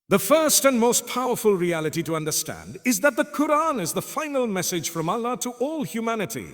The first and most powerful reality to understand is that the Quran is the final message from Allah to all humanity.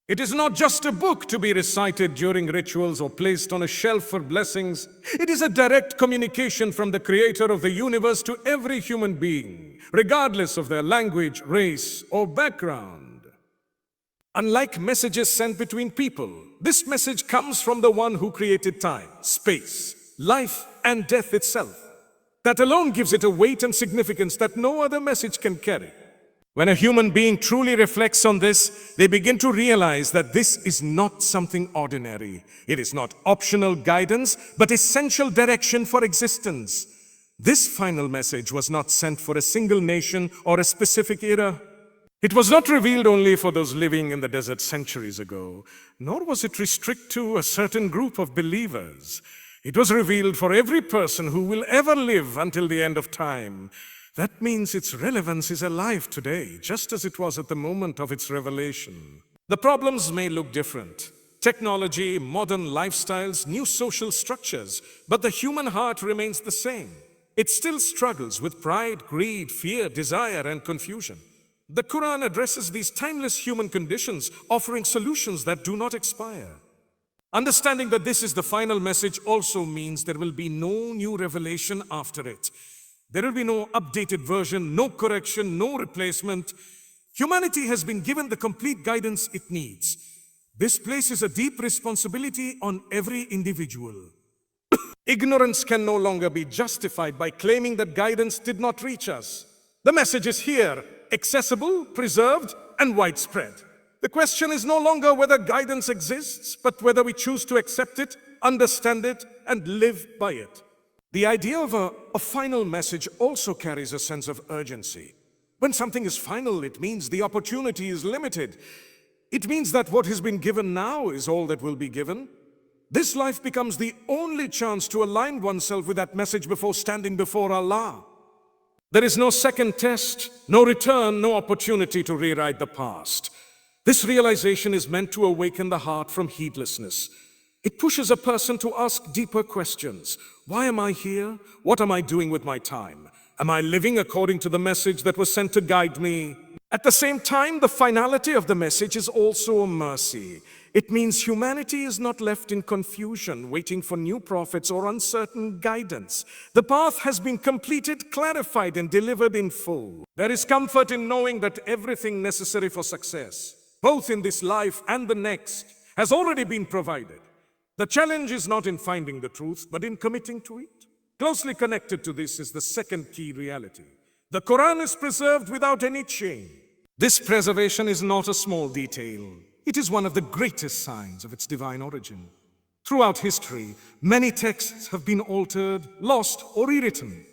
It is not just a book to be recited during rituals or placed on a shelf for blessings. It is a direct communication from the Creator of the universe to every human being, regardless of their language, race, or background. Unlike messages sent between people, this message comes from the one who created time, space, life, and death itself. That alone gives it a weight and significance that no other message can carry. When a human being truly reflects on this, they begin to realize that this is not something ordinary. It is not optional guidance, but essential direction for existence. This final message was not sent for a single nation or a specific era. It was not revealed only for those living in the desert centuries ago, nor was it restricted to a certain group of believers. It was revealed for every person who will ever live until the end of time. That means its relevance is alive today, just as it was at the moment of its revelation. The problems may look different. Technology, modern lifestyles, new social structures, but the human heart remains the same. It still struggles with pride, greed, fear, desire, and confusion. The Quran addresses these timeless human conditions, offering solutions that do not expire. Understanding that this is the final message also means there will be no new revelation after it. There will be no updated version, no correction, no replacement. Humanity has been given the complete guidance it needs. This places a deep responsibility on every individual. Ignorance can no longer be justified by claiming that guidance did not reach us. The message is here, accessible, preserved, and widespread. The question is no longer whether guidance exists, but whether we choose to accept it, understand it, and live by it. The idea of a final message also carries a sense of urgency. When something is final, it means the opportunity is limited. It means that what has been given now is all that will be given. This life becomes the only chance to align oneself with that message before standing before Allah. There is no second test, no return, no opportunity to rewrite the past. This realization is meant to awaken the heart from heedlessness. It pushes a person to ask deeper questions. Why am I here? What am I doing with my time? Am I living according to the message that was sent to guide me? At the same time, the finality of the message is also a mercy. It means humanity is not left in confusion, waiting for new prophets or uncertain guidance. The path has been completed, clarified, and delivered in full. There is comfort in knowing that everything necessary for success, both in this life and the next, has already been provided. The challenge is not in finding the truth, but in committing to it. Closely connected to this is the second key reality. The Quran is preserved without any change. This preservation is not a small detail. It is one of the greatest signs of its divine origin. Throughout history, many texts have been altered, lost, or rewritten.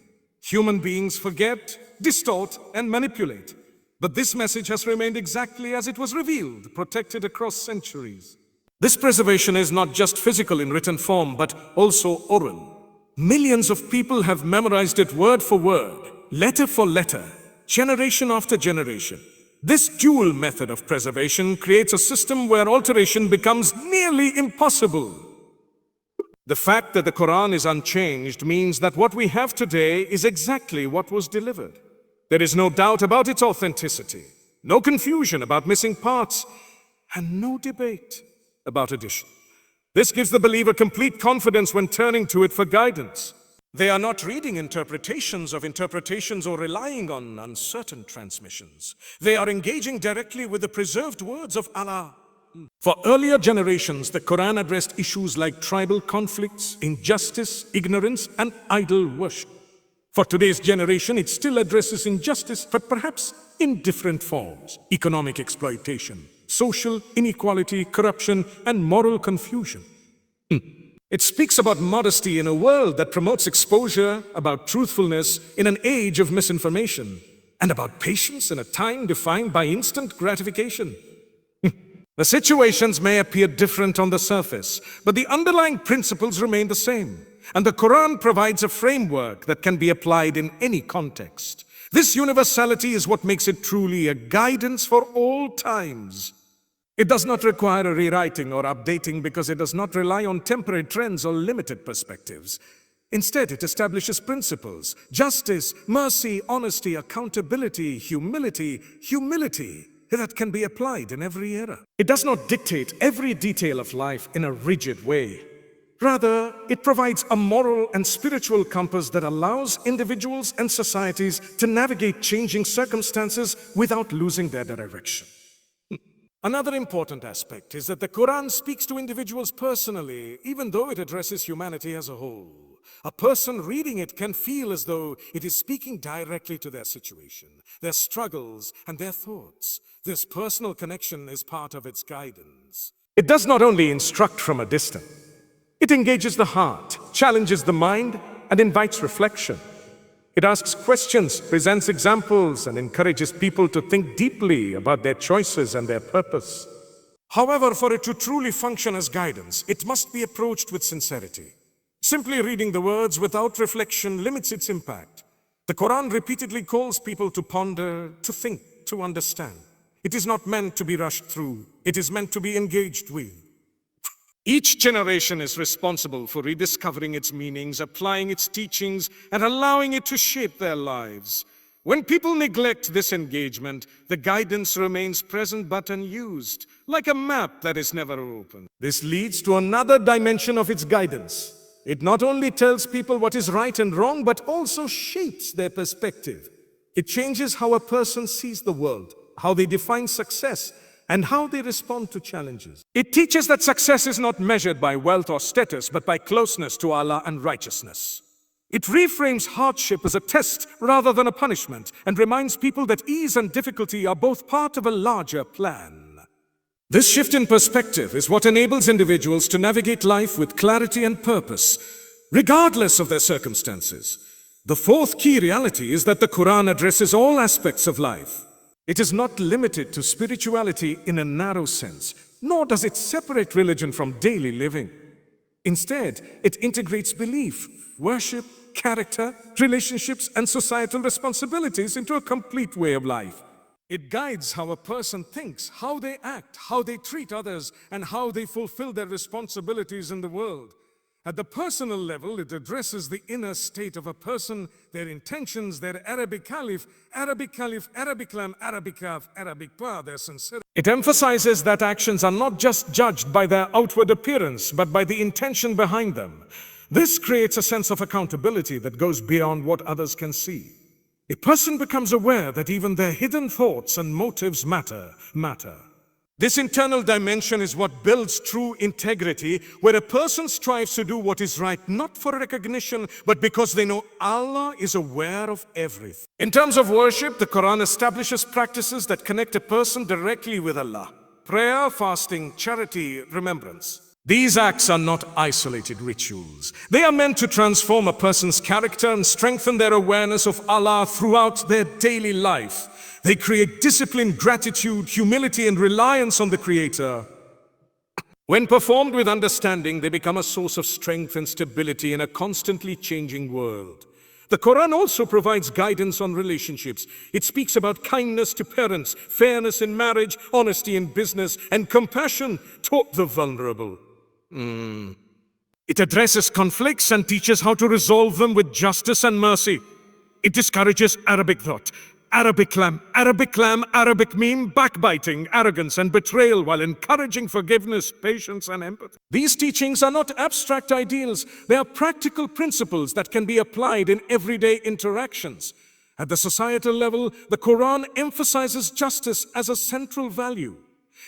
Human beings forget, distort, and manipulate. But this message has remained exactly as it was revealed, protected across centuries. This preservation is not just physical in written form, but also oral. Millions of people have memorized it word for word, letter for letter, generation after generation. This dual method of preservation creates a system where alteration becomes nearly impossible. The fact that the Quran is unchanged means that what we have today is exactly what was delivered. There is no doubt about its authenticity, no confusion about missing parts, and no debate about addition. This gives the believer complete confidence when turning to it for guidance. They are not reading interpretations or relying on uncertain transmissions. They are engaging directly with the preserved words of Allah. For earlier generations, the Quran addressed issues like tribal conflicts, injustice, ignorance, and idol worship. For today's generation, it still addresses injustice, but perhaps in different forms: economic exploitation, social inequality, corruption, and moral confusion. It speaks about modesty in a world that promotes exposure, about truthfulness in an age of misinformation, and about patience in a time defined by instant gratification. The situations may appear different on the surface, but the underlying principles remain the same. And the Quran provides a framework that can be applied in any context. This universality is what makes it truly a guidance for all times. It does not require a rewriting or updating because it does not rely on temporary trends or limited perspectives. Instead, it establishes principles: justice, mercy, honesty, accountability, humility that can be applied in every era. It does not dictate every detail of life in a rigid way. Rather, it provides a moral and spiritual compass that allows individuals and societies to navigate changing circumstances without losing their direction. Another important aspect is that the Quran speaks to individuals personally, even though it addresses humanity as a whole. A person reading it can feel as though it is speaking directly to their situation, their struggles, and their thoughts. This personal connection is part of its guidance. It does not only instruct from a distance, it engages the heart, challenges the mind, and invites reflection. It asks questions, presents examples, and encourages people to think deeply about their choices and their purpose. However, for it to truly function as guidance, it must be approached with sincerity. Simply reading the words without reflection limits its impact. The Quran repeatedly calls people to ponder, to think, to understand. It is not meant to be rushed through. It is meant to be engaged with. Each generation is responsible for rediscovering its meanings, applying its teachings, and allowing it to shape their lives. When people neglect this engagement, the guidance remains present but unused, like a map that is never opened. This leads to another dimension of its guidance. It not only tells people what is right and wrong, but also shapes their perspective. It changes how a person sees the world, how they define success, and how they respond to challenges. It teaches that success is not measured by wealth or status, but by closeness to Allah and righteousness. It reframes hardship as a test rather than a punishment, and reminds people that ease and difficulty are both part of a larger plan. This shift in perspective is what enables individuals to navigate life with clarity and purpose, regardless of their circumstances. The fourth key reality is that the Quran addresses all aspects of life. It is not limited to spirituality in a narrow sense, nor does it separate religion from daily living. Instead, it integrates belief, worship, character, relationships, and societal responsibilities into a complete way of life. It guides how a person thinks, how they act, how they treat others, and how they fulfill their responsibilities in the world. At the personal level, it addresses the inner state of a person, their intentions, their Arabic alif, Arabic lam, Arabic kaf, Arabic pa, their sincerity. It emphasizes that actions are not just judged by their outward appearance, but by the intention behind them. This creates a sense of accountability that goes beyond what others can see. A person becomes aware that even their hidden thoughts and motives matter. This internal dimension is what builds true integrity, where a person strives to do what is right, not for recognition, but because they know Allah is aware of everything. In terms of worship, the Quran establishes practices that connect a person directly with Allah: prayer, fasting, charity, remembrance. These acts are not isolated rituals. They are meant to transform a person's character and strengthen their awareness of Allah throughout their daily life. They create discipline, gratitude, humility, and reliance on the Creator. When performed with understanding, they become a source of strength and stability in a constantly changing world. The Quran also provides guidance on relationships. It speaks about kindness to parents, fairness in marriage, honesty in business, and compassion toward the vulnerable. It addresses conflicts and teaches how to resolve them with justice and mercy. It discourages Arabic thought, Arabic meme, backbiting, arrogance, and betrayal, while encouraging forgiveness, patience, and empathy. These teachings are not abstract ideals. They are practical principles that can be applied in everyday interactions. At the societal level, the Quran emphasizes justice as a central value.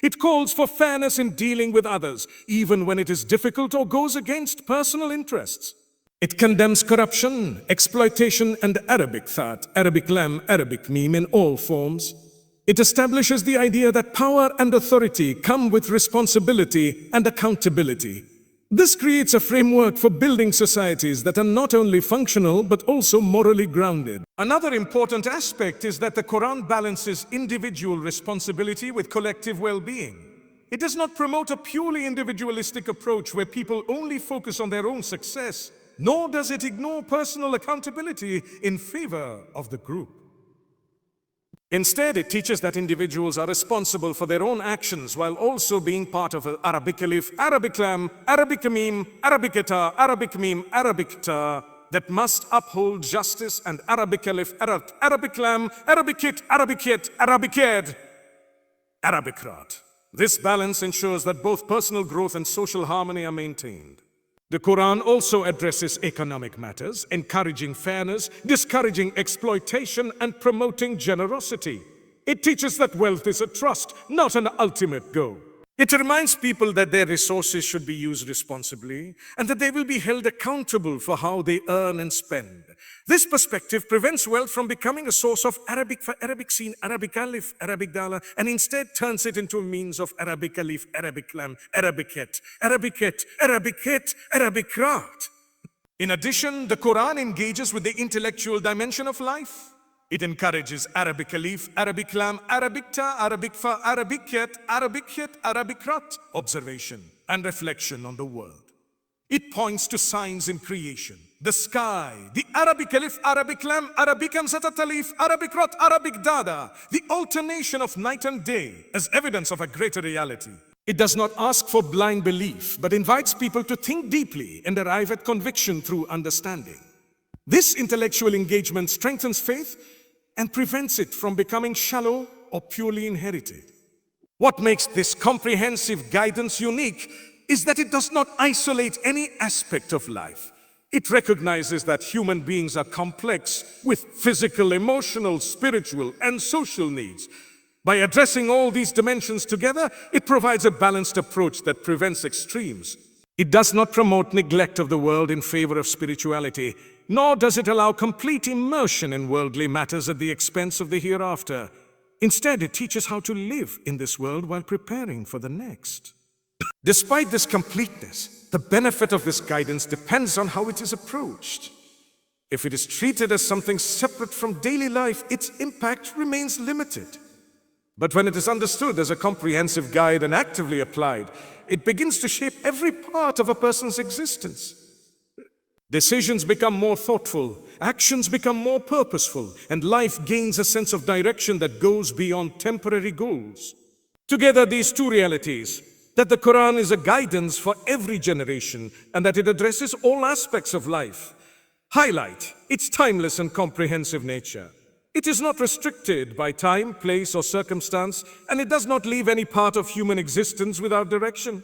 It calls for fairness in dealing with others, even when it is difficult or goes against personal interests. It condemns corruption, exploitation, and Arabic thought, Arabic lam, Arabic meme in all forms. It establishes the idea that power and authority come with responsibility and accountability. This creates a framework for building societies that are not only functional, but also morally grounded. Another important aspect is that the Quran balances individual responsibility with collective well-being. It does not promote a purely individualistic approach where people only focus on their own success, nor does it ignore personal accountability in favor of the group. Instead, it teaches that individuals are responsible for their own actions while also being part of Arabic alif, Arabic lam, Arabic meme, Arabic eta, Arabic meme, Arabic ta, that must uphold justice, and Arabic alif, Arabic lam, Arabic it, Arabic yet, Arabic ed, Arabic rat. This balance ensures that both personal growth and social harmony are maintained. The Quran also addresses economic matters, encouraging fairness, discouraging exploitation, and promoting generosity. It teaches that wealth is a trust, not an ultimate goal. It reminds people that their resources should be used responsibly and that they will be held accountable for how they earn and spend. This perspective prevents wealth from becoming a source of Arabic for Arabic seen, Arabic alif, Arabic dollar, and instead turns it into a means of Arabic alif, Arabic lam, Arabic het, Arabic et, Arabic het, Arabic rat. In addition, the Quran engages with the intellectual dimension of life. It encourages Arabic alif, Arabic lam, Arabic ta, Arabic fa, Arabic het, Arabic rat, observation and reflection on the world. It points to signs in creation, the sky, the Arabic alif, Arabic lam, Arabic amzatat alif, Arabic rat, Arabic dada, the alternation of night and day as evidence of a greater reality. It does not ask for blind belief, but invites people to think deeply and arrive at conviction through understanding. This intellectual engagement strengthens faith and prevents it from becoming shallow or purely inherited. What makes this comprehensive guidance unique is that it does not isolate any aspect of life. It recognizes that human beings are complex with physical, emotional, spiritual, and social needs. By addressing all these dimensions together, it provides a balanced approach that prevents extremes. It does not promote neglect of the world in favor of spirituality, nor does it allow complete immersion in worldly matters at the expense of the hereafter. Instead, it teaches how to live in this world while preparing for the next. Despite this completeness, the benefit of this guidance depends on how it is approached. If it is treated as something separate from daily life, its impact remains limited. But when it is understood as a comprehensive guide and actively applied, it begins to shape every part of a person's existence. Decisions become more thoughtful, actions become more purposeful, and life gains a sense of direction that goes beyond temporary goals. Together, these two realities, that the Quran is a guidance for every generation and that it addresses all aspects of life, highlight its timeless and comprehensive nature. It is not restricted by time, place, or circumstance, and it does not leave any part of human existence without direction.